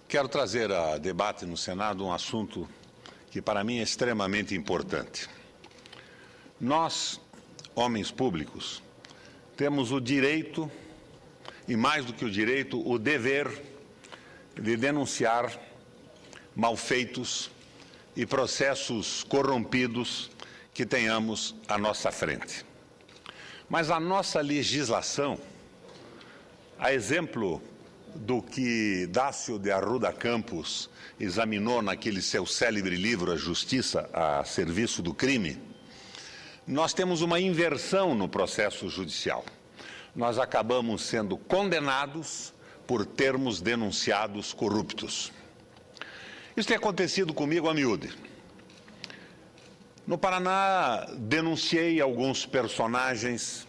Quero trazer a debate no Senado um assunto que para mim é extremamente importante. Nós, homens públicos, temos o direito, e mais do que o direito, o dever de denunciar malfeitos e processos corrompidos que tenhamos à nossa frente. Mas a nossa legislação, a exemplo do que Dácio de Arruda Campos examinou naquele seu célebre livro A Justiça a Serviço do Crime, nós temos uma inversão no processo judicial. Nós acabamos sendo condenados por termos denunciados corruptos. Isso tem acontecido comigo a miúde. No Paraná, denunciei alguns personagens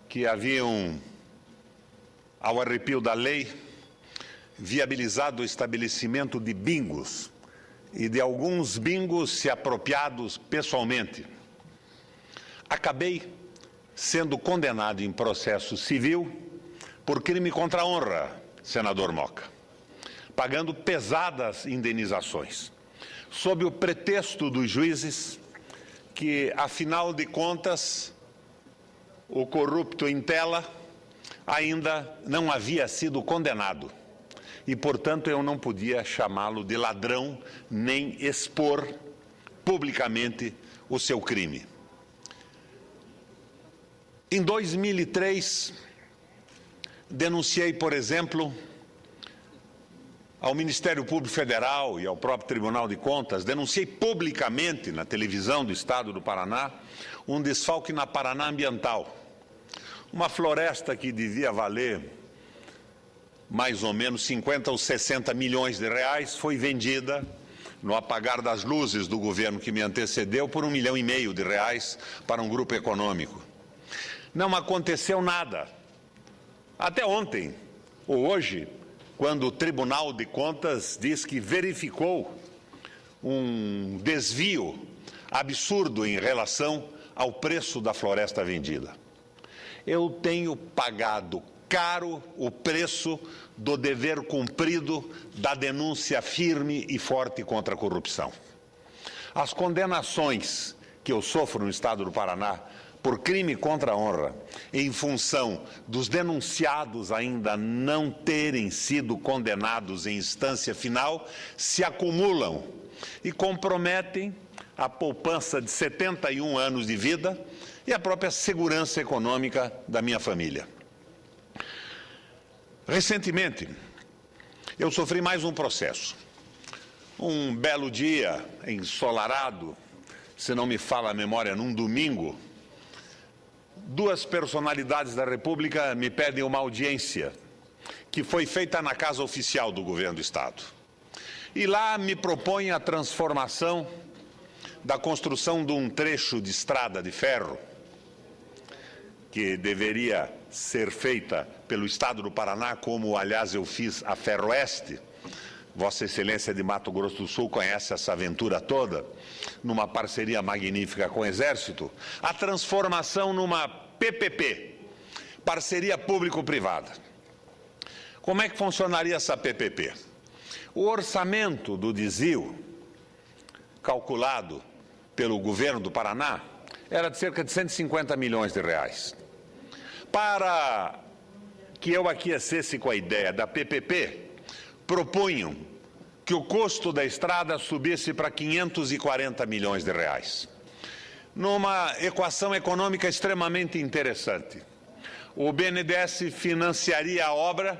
que haviam, ao arrepio da lei, viabilizado o estabelecimento de bingos e de alguns bingos se apropriados pessoalmente. Acabei sendo condenado em processo civil por crime contra a honra, senador Moca, pagando pesadas indenizações, sob o pretexto dos juízes que, afinal de contas, o corrupto em tela ainda não havia sido condenado e, portanto, eu não podia chamá-lo de ladrão nem expor publicamente o seu crime. Em 2003, denunciei, por exemplo, ao Ministério Público Federal e ao próprio Tribunal de Contas, denunciei publicamente na televisão do Estado do Paraná um desfalque na Paraná Ambiental. Uma floresta que devia valer mais ou menos 50 ou 60 milhões de reais foi vendida no apagar das luzes do governo que me antecedeu por R$1,5 milhão para um grupo econômico. Não aconteceu nada. Até ontem, ou hoje, quando o Tribunal de Contas diz que verificou um desvio absurdo em relação ao preço da floresta vendida. Eu tenho pagado caro o preço do dever cumprido da denúncia firme e forte contra a corrupção. As condenações que eu sofro no Estado do Paraná por crime contra a honra, em função dos denunciados ainda não terem sido condenados em instância final, se acumulam e comprometem a poupança de 71 anos de vida e a própria segurança econômica da minha família. Recentemente, eu sofri mais um processo. Um belo dia, ensolarado, se não me falha a memória, num domingo, duas personalidades da República me pedem uma audiência que foi feita na Casa Oficial do Governo do Estado. E lá me propõem a transformação da construção de um trecho de estrada de ferro que deveria ser feita pelo Estado do Paraná, como, aliás, eu fiz a Ferroeste. Vossa Excelência de Mato Grosso do Sul conhece essa aventura toda, numa parceria magnífica com o Exército, a transformação numa PPP, parceria público-privada. Como é que funcionaria essa PPP? O orçamento do desvio, calculado pelo governo do Paraná, era de cerca de 150 milhões de reais. Para que eu aquecesse com a ideia da PPP, propunham que o custo da estrada subisse para 540 milhões de reais. Numa equação econômica extremamente interessante. O BNDES financiaria a obra,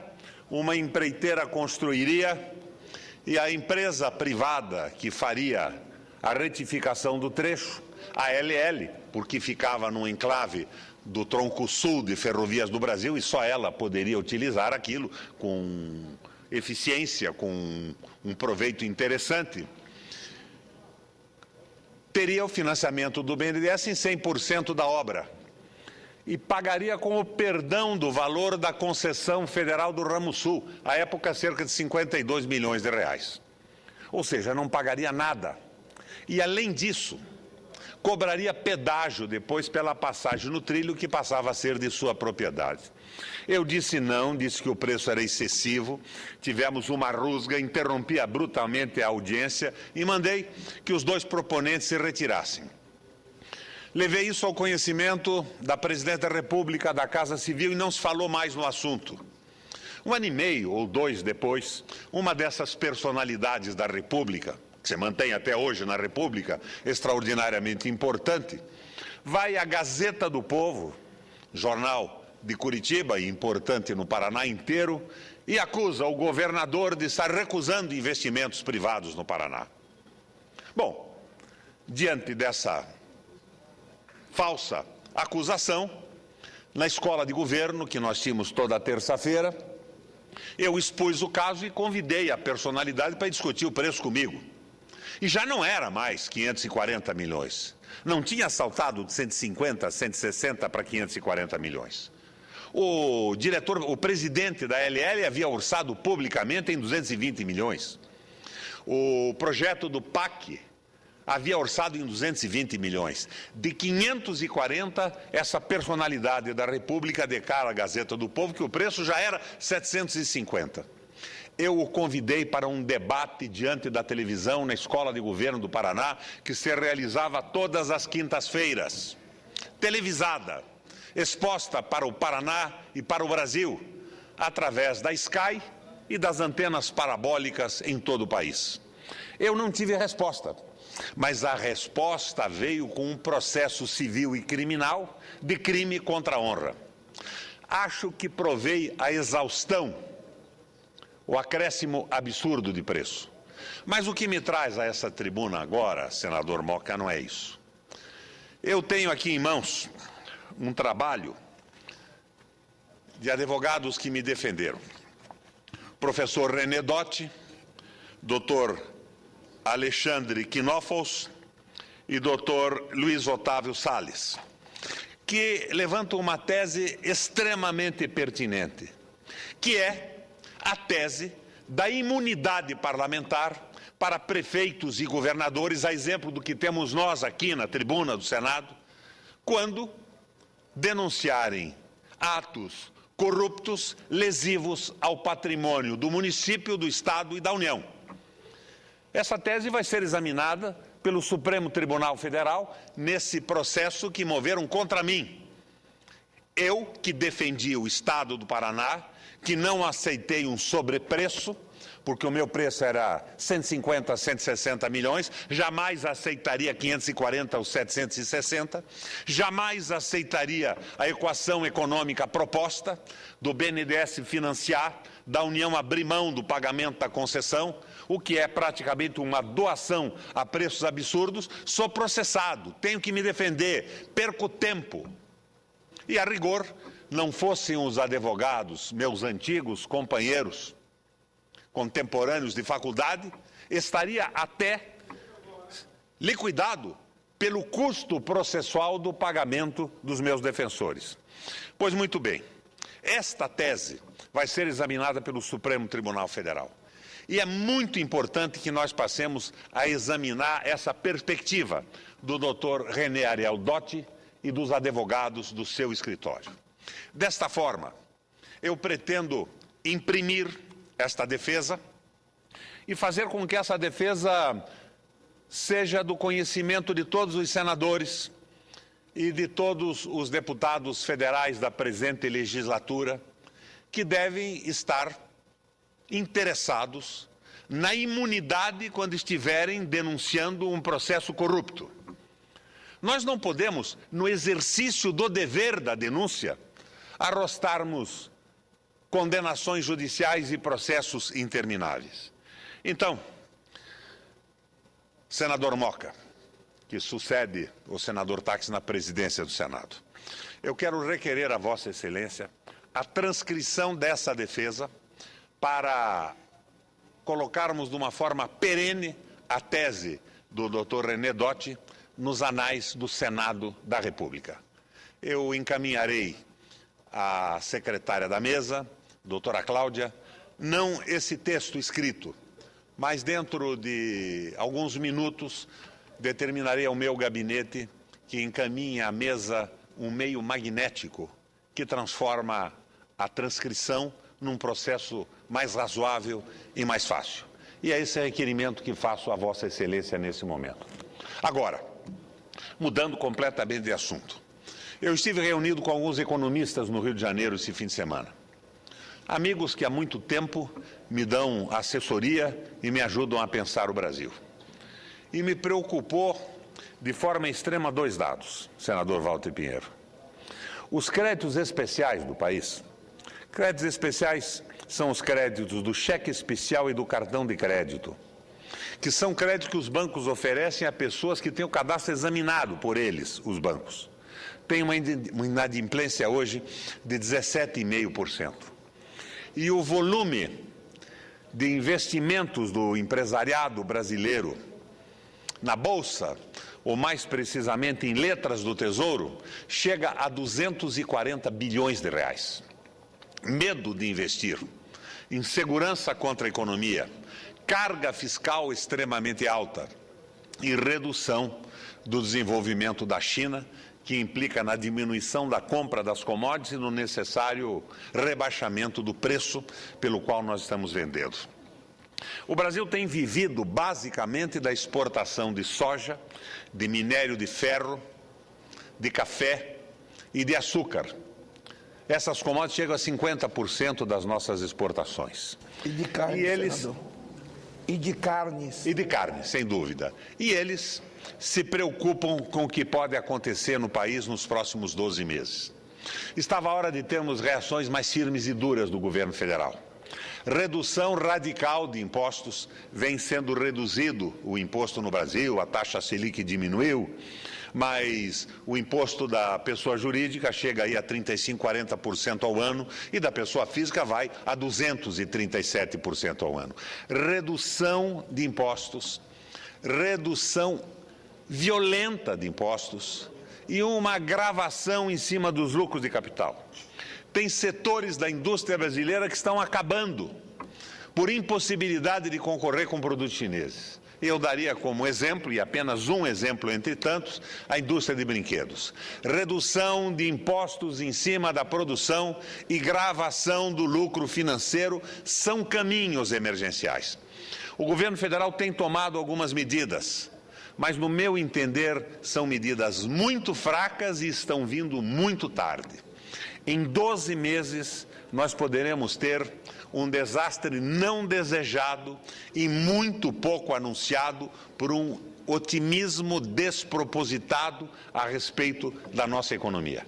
uma empreiteira construiria e a empresa privada que faria a retificação do trecho, a LL, porque ficava num enclave do tronco sul de Ferrovias do Brasil e só ela poderia utilizar aquilo com eficiência, com um proveito interessante, teria o financiamento do BNDES em 100% da obra e pagaria com o perdão do valor da concessão federal do Ramo Sul, à época cerca de 52 milhões de reais. Ou seja, não pagaria nada. E além disso, cobraria pedágio depois pela passagem no trilho que passava a ser de sua propriedade. Eu disse não, disse que o preço era excessivo, tivemos uma rusga, interrompi brutalmente a audiência e mandei que os dois proponentes se retirassem. Levei isso ao conhecimento da Presidente da República, da Casa Civil, e não se falou mais no assunto. 1 ano e meio ou 2 depois, uma dessas personalidades da República, que se mantém até hoje na República, extraordinariamente importante, vai à Gazeta do Povo, jornal de Curitiba e importante no Paraná inteiro, e acusa o governador de estar recusando investimentos privados no Paraná. Bom, diante dessa falsa acusação, na escola de governo, que nós tínhamos toda terça-feira, eu expus o caso e convidei a personalidade para discutir o preço comigo. E já não era mais 540 milhões. Não tinha saltado de 150, 160 para 540 milhões. O presidente da LL havia orçado publicamente em 220 milhões. O projeto do PAC havia orçado em 220 milhões. De 540, essa personalidade da República declara à Gazeta do Povo que o preço já era 750. Eu o convidei para um debate diante da televisão na Escola de Governo do Paraná, que se realizava todas as quintas-feiras, televisada, exposta para o Paraná e para o Brasil, através da Sky e das antenas parabólicas em todo o país. Eu não tive resposta, mas a resposta veio com um processo civil e criminal de crime contra a honra. Acho que provei a exaustão, o acréscimo absurdo de preço. Mas o que me traz a essa tribuna agora, senador Moca, não é isso. Eu tenho aqui em mãos um trabalho de advogados que me defenderam. Professor René Dotti, doutor Alexandre Knofels e doutor Luiz Otávio Salles, que levantam uma tese extremamente pertinente, que é a tese da imunidade parlamentar para prefeitos e governadores, a exemplo do que temos nós aqui na tribuna do Senado, quando denunciarem atos corruptos lesivos ao patrimônio do município, do Estado e da União. Essa tese vai ser examinada pelo Supremo Tribunal Federal nesse processo que moveram contra mim. Eu, que defendi o Estado do Paraná, que não aceitei um sobrepreço, porque o meu preço era 150, 160 milhões, jamais aceitaria 540 ou 760, jamais aceitaria a equação econômica proposta do BNDES financiar, da União abrir mão do pagamento da concessão, o que é praticamente uma doação a preços absurdos. Sou processado, tenho que me defender, perco tempo. E, a rigor, não fossem os advogados, meus antigos companheiros, contemporâneos de faculdade, estaria até liquidado pelo custo processual do pagamento dos meus defensores. Pois muito bem, esta tese vai ser examinada pelo Supremo Tribunal Federal. E é muito importante que nós passemos a examinar essa perspectiva do Dr. René Ariel Dotti e dos advogados do seu escritório. Desta forma, eu pretendo imprimir esta defesa e fazer com que essa defesa seja do conhecimento de todos os senadores e de todos os deputados federais da presente legislatura, que devem estar interessados na imunidade quando estiverem denunciando um processo corrupto. Nós não podemos, no exercício do dever da denúncia, arrostarmos condenações judiciais e processos intermináveis. Então, senador Moca, que sucede o senador Táxi na presidência do Senado, eu quero requerer a Vossa Excelência a transcrição dessa defesa para colocarmos de uma forma perene a tese do Dr. René Dotti nos anais do Senado da República. Eu encaminharei à secretária da mesa, doutora Cláudia, não esse texto escrito, mas dentro de alguns minutos determinarei ao meu gabinete que encaminhe à mesa um meio magnético que transforma a transcrição num processo mais razoável e mais fácil. E é esse requerimento que faço a Vossa Excelência nesse momento. Agora, mudando completamente de assunto. Eu estive reunido com alguns economistas no Rio de Janeiro esse fim de semana. Amigos que há muito tempo me dão assessoria e me ajudam a pensar o Brasil. E me preocupou de forma extrema dois dados, senador Walter Pinheiro. Os créditos especiais do país. Créditos especiais são os créditos do cheque especial e do cartão de crédito, que são créditos que os bancos oferecem a pessoas que têm o cadastro examinado por eles, os bancos. Tem uma inadimplência hoje de 17,5%. E o volume de investimentos do empresariado brasileiro na Bolsa, ou mais precisamente em letras do Tesouro, chega a 240 bilhões de reais. Medo de investir, insegurança contra a economia, carga fiscal extremamente alta e redução do desenvolvimento da China, que implica na diminuição da compra das commodities e no necessário rebaixamento do preço pelo qual nós estamos vendendo. O Brasil tem vivido basicamente da exportação de soja, de minério de ferro, de café e de açúcar. Essas commodities chegam a 50% das nossas exportações. E de carne, senador. E de carnes. E de carne, sem dúvida. E eles se preocupam com o que pode acontecer no país nos próximos 12 meses. Estava a hora de termos reações mais firmes e duras do governo federal. Redução radical de impostos, vem sendo reduzido o imposto no Brasil, a taxa Selic diminuiu, mas o imposto da pessoa jurídica chega aí a 35%, 40% ao ano e da pessoa física vai a 237% ao ano. Redução de impostos, redução violenta de impostos e uma agravação em cima dos lucros de capital. Tem setores da indústria brasileira que estão acabando por impossibilidade de concorrer com produtos chineses. Eu daria como exemplo, e apenas um exemplo entre tantos, a indústria de brinquedos. Redução de impostos em cima da produção e gravação do lucro financeiro são caminhos emergenciais. O governo federal tem tomado algumas medidas, mas, no meu entender, são medidas muito fracas e estão vindo muito tarde. Em 12 meses, nós poderemos ter um desastre não desejado e muito pouco anunciado por um otimismo despropositado a respeito da nossa economia.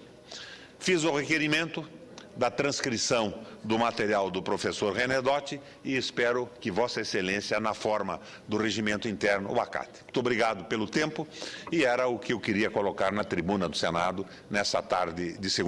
Fiz o requerimento da transcrição do material do professor Renedotti e espero que Vossa Excelência, na forma do regimento interno, o acate. Muito obrigado pelo tempo e era o que eu queria colocar na tribuna do Senado nessa tarde de segunda.